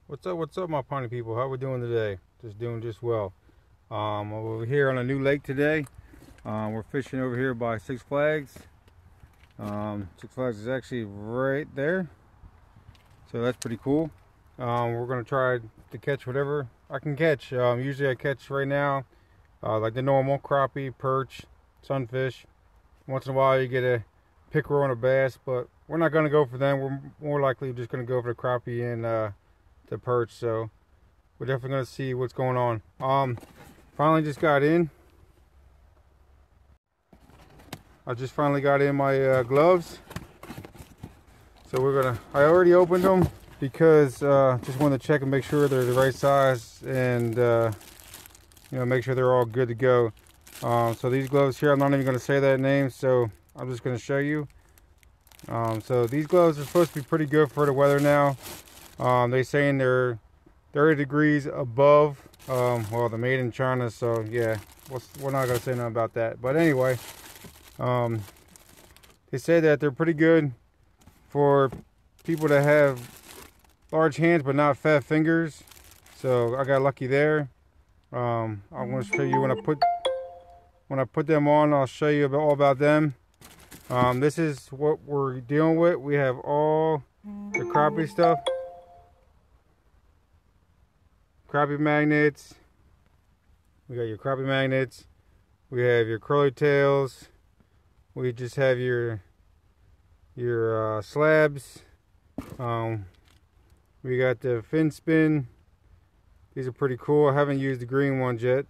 What's up, my pony people? How we doing today? Just doing just well. Over here on a new lake today. We're fishing over here by Six Flags. Six Flags is actually right there, so that's pretty cool. We're gonna try to catch whatever I can catch. Usually I catch right now, like the normal crappie, perch, sunfish. Once in a while you get a pickerel and a bass, but we're not gonna go for them. We're more likely just gonna go for the crappie and the perch. So we're definitely gonna see what's going on. Finally just got in. I just finally got in my gloves. So I already opened them because just wanted to check and make sure they're the right size and make sure they're all good to go. So these gloves here, I'm not even going to say that name, so I'm just going to show you. So these gloves are supposed to be pretty good for the weather now. They're saying they're 30 degrees above. Well, they're made in China, so yeah, we're not going to say nothing about that. But anyway, they say that they're pretty good for people that have large hands but not fat fingers. So I got lucky there. I'm going to show you when I put them on. I'll show you all about them. This is what we're dealing with. We have all the crappie stuff, crappie magnets. We got your crappie magnets. We have your curly tails. We just have your slabs. We got the fin spin. These are pretty cool. I haven't used the green ones yet,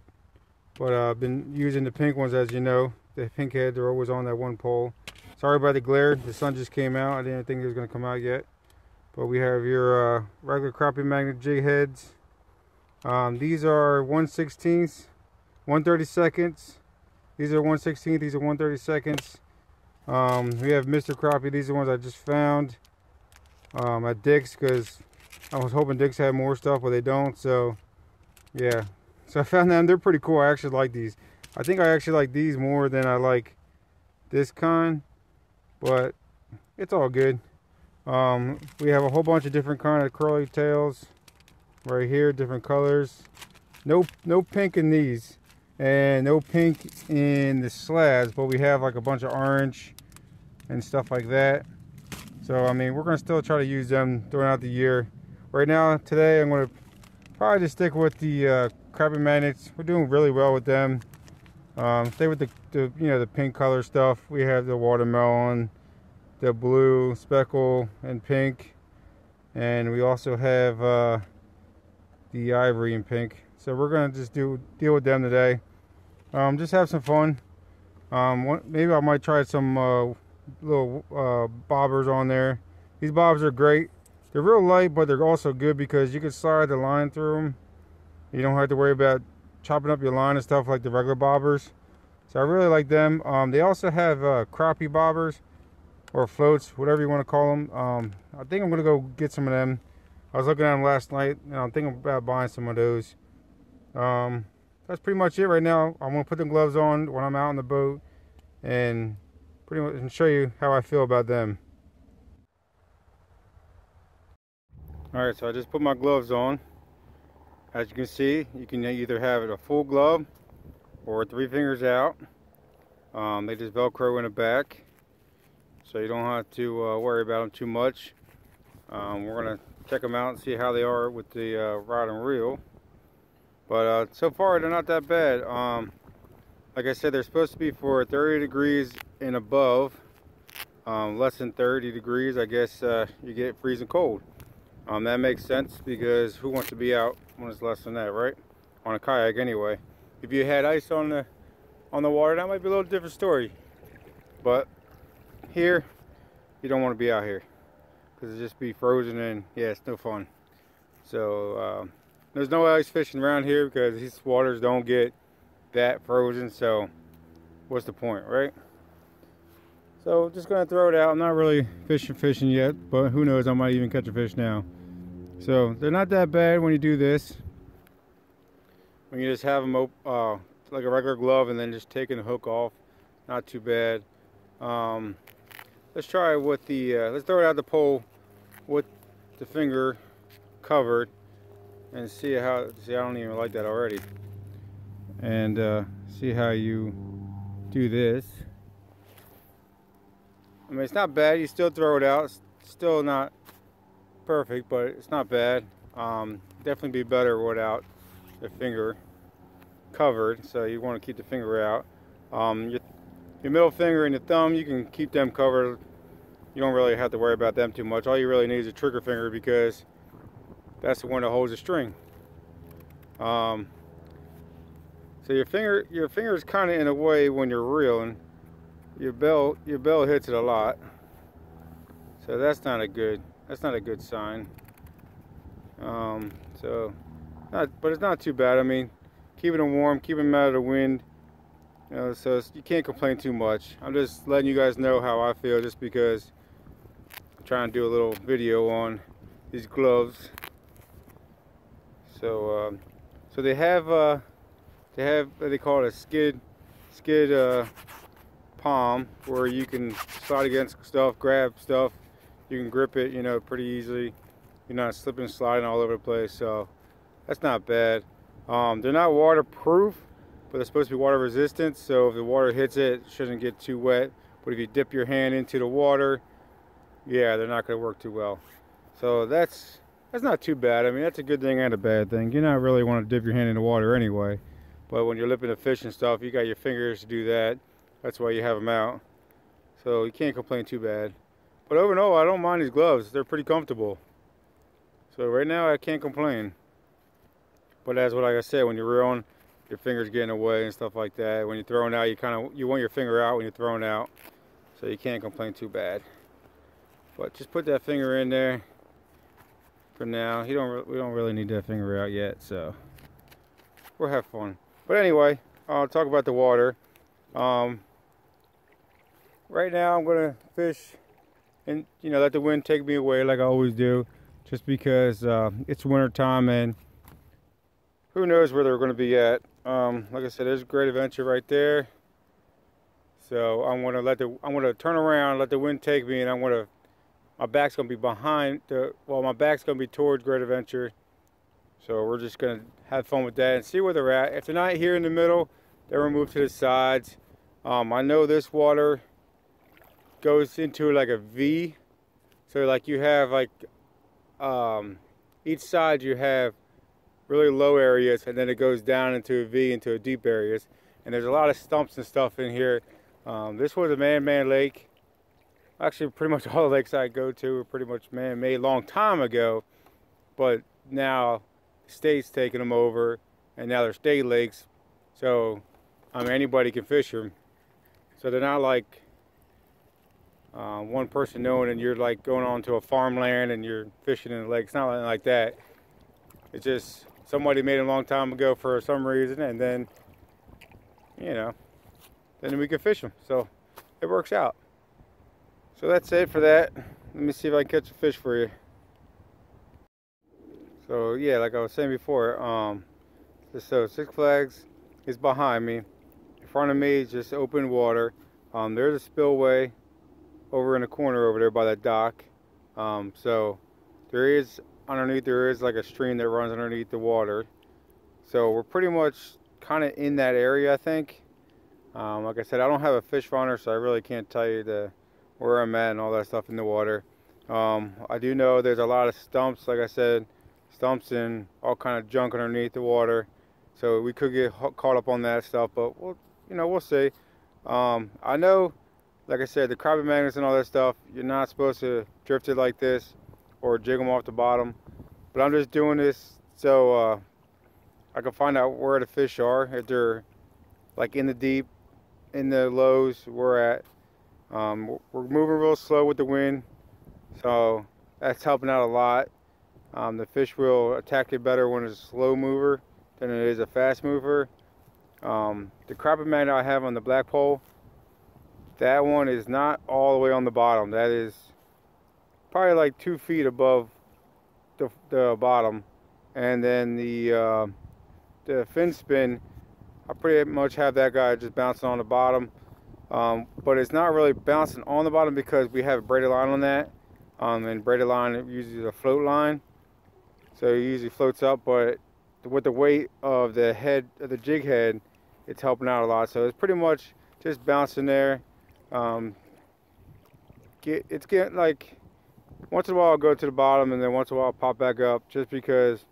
but I've been using the pink ones, as you know. The pink head, they're always on that one pole. Sorry about the glare. The sun just came out. I didn't think it was going to come out yet. But we have your regular crappie magnet jig heads. These are 1/16, 1/32. These are 1/16. These are 1/32. We have Mr. Crappie. These are the ones I just found at Dick's, because I was hoping Dick's had more stuff, but they don't. So yeah, so I found them. They're pretty cool. I actually like these. I think I actually like these more than I like this kind, but it's all good. We have a whole bunch of different kind of curly tails right here, different colors. No pink in these, and no pink in the slabs, but we have like a bunch of orange and stuff like that. So I mean, we're gonna still try to use them throughout the year. Right now, today, I'm gonna probably just stick with the crappie magnets. We're doing really well with them. Stay with the pink color stuff. We have the watermelon, the blue, speckle, and pink, and we also have the ivory and pink. So we're gonna just deal with them today. Just have some fun. Maybe I might try some little bobbers on there. These bobs are great. They're real light, but they're also good because you can slide the line through them. You don't have to worry about chopping up your line and stuff like the regular bobbers. So I really like them. They also have crappie bobbers or floats, whatever you want to call them. I think I'm gonna go get some of them. I was looking at them last night, and I'm thinking about buying some of those. That's pretty much it right now. I'm gonna put the gloves on when I'm out on the boat and pretty much and show you how I feel about them. All right, so I just put my gloves on. As you can see, you can either have it a full glove or 3 fingers out. They just Velcro in the back, so you don't have to worry about them too much. We're gonna check them out and see how they are with the rod and reel. But so far, they're not that bad. Like I said, they're supposed to be for 30 degrees and above. Less than 30 degrees, I guess you get freezing cold. That makes sense, because who wants to be out when it's less than that, right? On a kayak anyway. If you had ice on the water, that might be a little different story. But here, you don't want to be out here, because it just be frozen, and yeah, it's no fun. So there's no ice fishing around here because these waters don't get that frozen. So what's the point, right? So just gonna throw it out. I'm not really fishing yet, but who knows, I might even catch a fish now. So they're not that bad when you do this. When you just have them like a regular glove and then just taking the hook off, not too bad. Let's try with the let's throw it out the pole with the finger covered and see how, see, I don't even like that already. And see how you do this. I mean, it's not bad. You still throw it out. It's still not perfect, but it's not bad. Definitely be better without the finger covered, so you want to keep the finger out. Your middle finger and your thumb, you can keep them covered. You don't really have to worry about them too much. All you really need is a trigger finger, because that's the one that holds the string. So your finger is kind of in a way when you're reeling. Your bell hits it a lot, so that's not a good sign. But it's not too bad. I mean, keeping them warm, keeping them out of the wind. You know, so you can't complain too much. I'm just letting you guys know how I feel, just because I'm trying to do a little video on these gloves. So so they have what they call it, a skid palm, where you can slide against stuff, grab stuff. You can grip it, you know, pretty easily. You're not slipping and sliding all over the place, so that's not bad. They're not waterproof, but they're supposed to be water resistant, so if the water hits it, it shouldn't get too wet. But if you dip your hand into the water, yeah, they're not going to work too well. So that's not too bad. I mean, that's a good thing and a bad thing. You don't really want to dip your hand in the water anyway, but when you're lipping the fish and stuff, you got your fingers to do that. That's why you have them out. So you can't complain too bad. But overall, I don't mind these gloves. They're pretty comfortable. So right now, I can't complain. But as like I said, when you're reeling, your fingers get in the way and stuff like that. When you're throwing out, you want your finger out when you're throwing out. So you can't complain too bad. But just put that finger in there for now. We don't really need that finger out yet, so we'll have fun. But anyway, I'll talk about the water. Right now I'm gonna fish and, you know, let the wind take me away like I always do, just because it's winter time and who knows where they're going to be at. Like I said, there's a great adventure right there. So I'm gonna turn around, let the wind take me, and my back's gonna be behind my back's gonna be towards Great Adventure. So we're just gonna have fun with that and see where they're at. If they're not here in the middle, then we'll move to the sides. I know this water goes into like a V, so like you have like each side you have really low areas, and then it goes down into a V, into a deep areas, and there's a lot of stumps and stuff in here. This was a man-made lake. Actually, pretty much all the lakes I go to are pretty much man-made long time ago, but now the state's taking them over, and now they're state lakes, so I mean, anybody can fish them. So they're not like one person knowing and you're like going on to a farmland and you're fishing in the lake. It's not like that. It's just somebody made it a long time ago for some reason, and then, you know, then we can fish them. So it works out. So that's it for that. Let me see if I can catch a fish for you. So yeah, like I was saying before, so Six Flags is behind me. In front of me is just open water. There's a spillway over in the corner over there by that dock. So there is like a stream that runs underneath the water. So we're pretty much kind of in that area, I think. Like I said, I don't have a fish finder, so I really can't tell you where I'm at and all that stuff in the water. I do know there's a lot of stumps, like I said, stumps and all kind of junk underneath the water. So we could get caught up on that stuff, but we'll see. I know, like I said, the crappie magnets and all that stuff, you're not supposed to drift it like this or jig them off the bottom. But I'm just doing this so I can find out where the fish are, if they're like in the deep, in the lows we're at. We're moving real slow with the wind, so that's helping out a lot. The fish will attack it better when it's a slow mover than it is a fast mover. The crappie magnet I have on the black pole, that one is not all the way on the bottom. That is probably like 2 feet above the bottom. And then the fin spin, I pretty much have that guy just bouncing on the bottom. But it's not really bouncing on the bottom because we have a braided line on that. And braided line, it uses a float line. so he usually floats up, but with the weight of the head of the jig head, it's helping out a lot. So it's pretty much just bouncing there. It's getting like, once in a while I'll go to the bottom, and then once in a while I'll pop back up, just because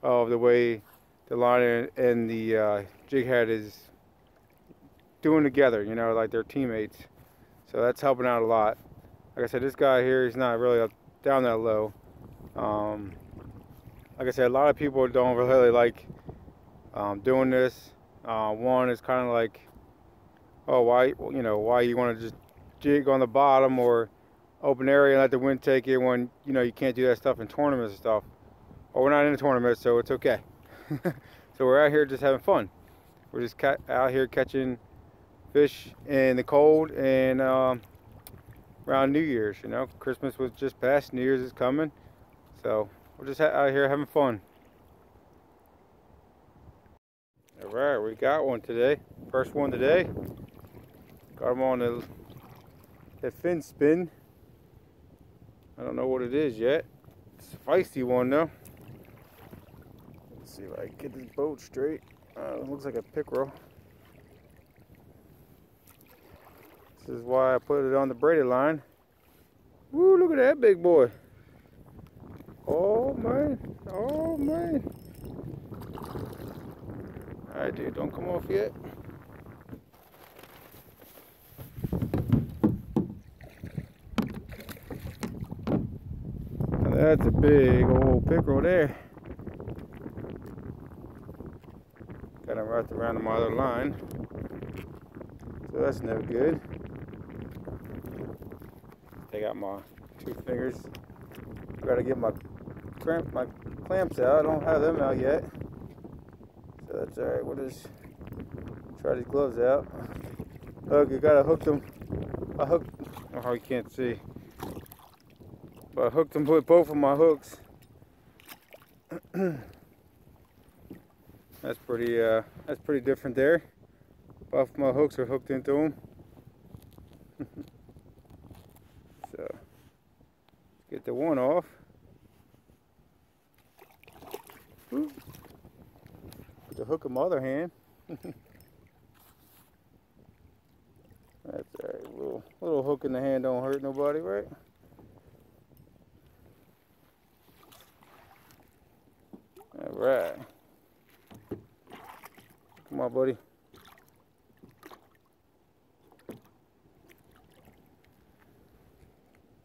of the way the line and the jig head is doing together, you know, like they're teammates. So that's helping out a lot. Like I said, this guy here, he's not really down that low. Like I said, a lot of people don't really like doing this. One is kind of like, oh, why you want to just jig on the bottom or open area and let the wind take it, when you can't do that stuff in tournaments and stuff. Well, we're not in a tournament, so it's okay. So we're out here just having fun. We're just out here catching fish in the cold, and around New Year's. Christmas was just past, New Year's is coming, so we're just out here having fun. All right, we got one today. First one today. Got him on the fin spin. I don't know what it is yet. It's a feisty one though. Let's see if I can get this boat straight. It looks like a pickerel. This is why I put it on the braided line. Woo, look at that big boy. Oh man, oh man. Alright dude, don't come off yet. Now that's a big old pickerel there. Got him wrapped around my other line. So that's no good. Take out my 2 fingers. Gotta get my clamps out. I don't have them out yet. So that's alright. We'll just try these gloves out. Look, you gotta hook them. Oh, you can't see. But I hooked them with both of my hooks. That's pretty different there. Both of my hooks are hooked into them. So, let's get the one off. Put the hook in my other hand. That's alright. Little hook in the hand don't hurt nobody, right? Alright. Come on, buddy.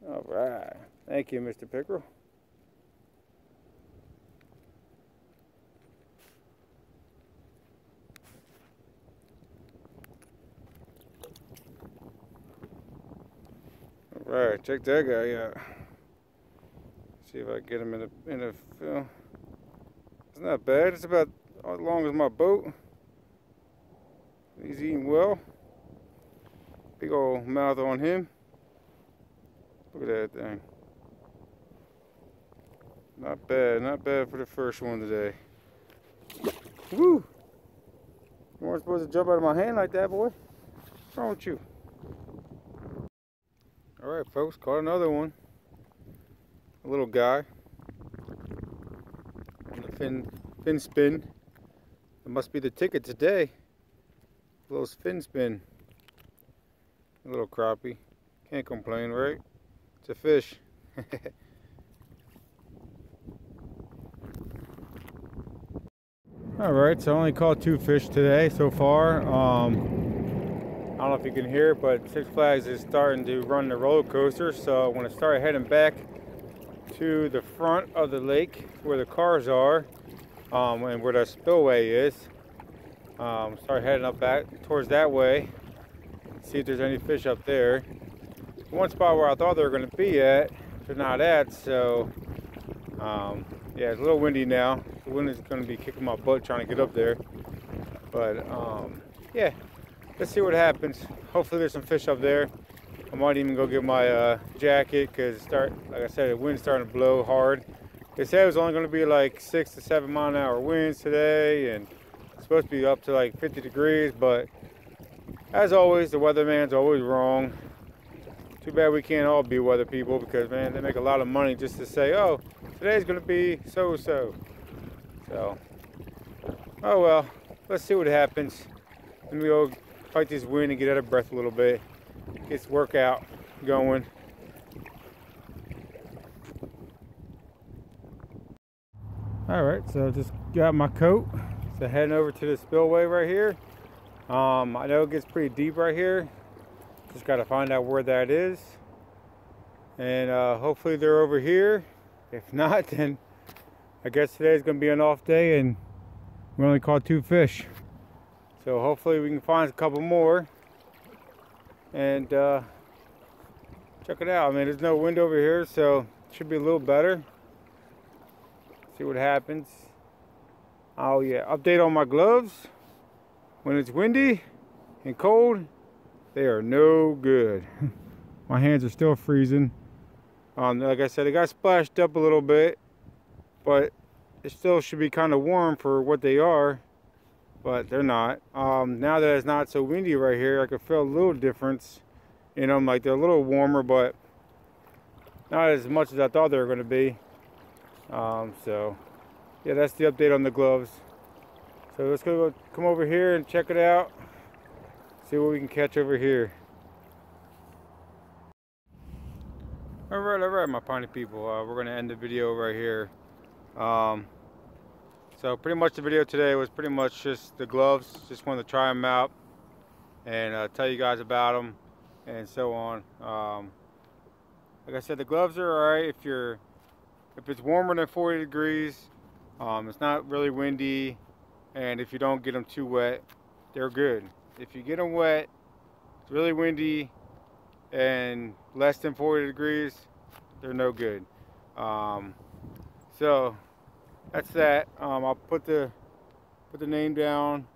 Alright. Thank you, Mr. Pickerel. Alright, check that guy out. See if I can get him in a film. It's not bad. It's about as long as my boat. He's eating well. Big old mouth on him. Look at that thing. Not bad for the first one today. Woo! You weren't supposed to jump out of my hand like that, boy. What's wrong with you? Alright folks, caught another one. A little guy. On the fin spin. It must be the ticket today. A little fin spin. A little crappie. Can't complain, right? It's a fish. Alright, so I only caught 2 fish today so far. I don't know if you can hear it, but Six Flags is starting to run the roller coaster. So I'm going to start heading back to the front of the lake where the cars are, and where the spillway is. Start heading up back towards that way. See if there's any fish up there. One spot where I thought they were going to be at, they're not at. So yeah, it's a little windy now. The wind is going to be kicking my butt trying to get up there. But yeah, let's see what happens. Hopefully there's some fish up there. I might even go get my jacket, because like I said, the wind's starting to blow hard. They said it was only going to be like 6 to 7 mile an hour winds today, and it's supposed to be up to like 50 degrees. But as always, the weatherman's always wrong. Too bad we can't all be weather people, because man, they make a lot of money just to say, oh, today's gonna be so-so. So, oh well, let's see what happens. Let me go fight this wind and get out of breath a little bit. Get this workout going. All right, so just got my coat. So heading over to the spillway right here. I know it gets pretty deep right here. Just got to find out where that is. And hopefully they're over here. If not, then I guess today's going to be an off day and we only caught 2 fish. So hopefully we can find a couple more. And check it out. I mean, there's no wind over here, so it should be a little better. See what happens. Oh yeah, update on my gloves. When it's windy and cold, they are no good. My hands are still freezing. Like I said, it got splashed up a little bit, but it still should be kind of warm for what they are, but they're not. Now that it's not so windy right here, I can feel a little difference in them. Like they're a little warmer, but not as much as I thought they were going to be. So yeah, that's the update on the gloves. So let's go come over here and check it out. See what we can catch over here. All right, my piney people. We're gonna end the video right here. So pretty much the video today was pretty much just the gloves. Just wanted to try them out and tell you guys about them and so on. Like I said, the gloves are all right if it's warmer than 40 degrees. It's not really windy, and if you don't get them too wet, they're good. If you get them wet, it's really windy and less than 40 degrees, they're no good. So that's that. I'll put the name down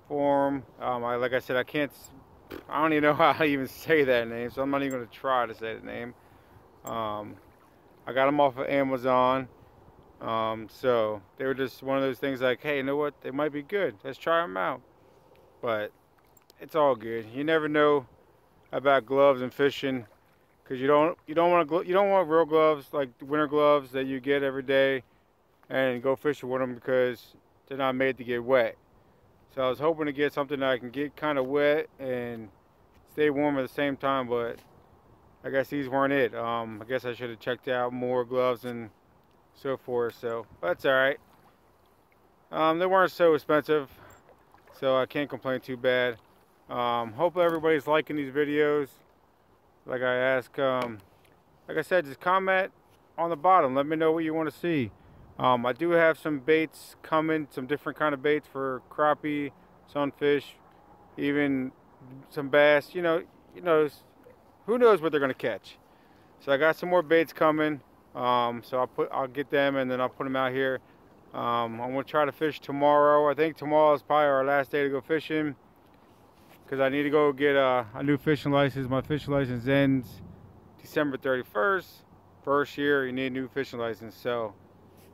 for them. Like I said, I don't even know how to even say that name, so I'm not even going to try to say the name. I got them off of Amazon. So they were just one of those things like, hey, you know what? They might be good. Let's try them out. But it's all good. You never know about gloves and fishing, because you don't want real gloves like winter gloves that you get every day and go fishing with them, because they're not made to get wet. So I was hoping to get something that I can get kind of wet and stay warm at the same time, but I guess these weren't it. I guess I should have checked out more gloves and so forth. So that's all right. They weren't so expensive, so I can't complain too bad. Hope everybody's liking these videos. Like I ask, like I said, just comment on the bottom. Let me know what you want to see. I do have some baits coming, some different kind of baits for crappie, sunfish, even some bass. You know, who knows what they're gonna catch. So I got some more baits coming. So I'll get them and then I'll put them out here. I'm gonna try to fish tomorrow. I think tomorrow is probably our last day to go fishing, because I need to go get a new fishing license. My fishing license ends December 31st. First year, you need a new fishing license. So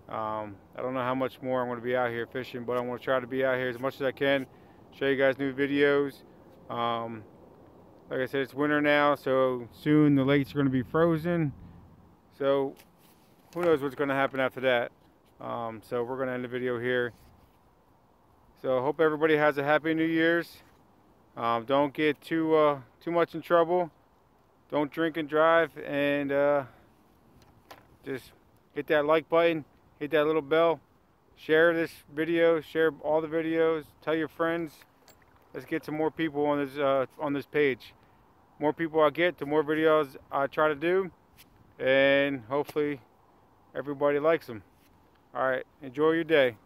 I don't know how much more I'm going to be out here fishing, but I'm going to try to be out here as much as I can, show you guys new videos. Like I said, it's winter now, so soon the lakes are going to be frozen. So who knows what's going to happen after that. So we're going to end the video here. So hope everybody has a happy New Year's. Don't get too much in trouble. Don't drink and drive, and just hit that like button, hit that little bell, share this video, share all the videos, tell your friends. Let's get some more people on this page. More people I get, the more videos I try to do, and hopefully everybody likes them. All right, enjoy your day.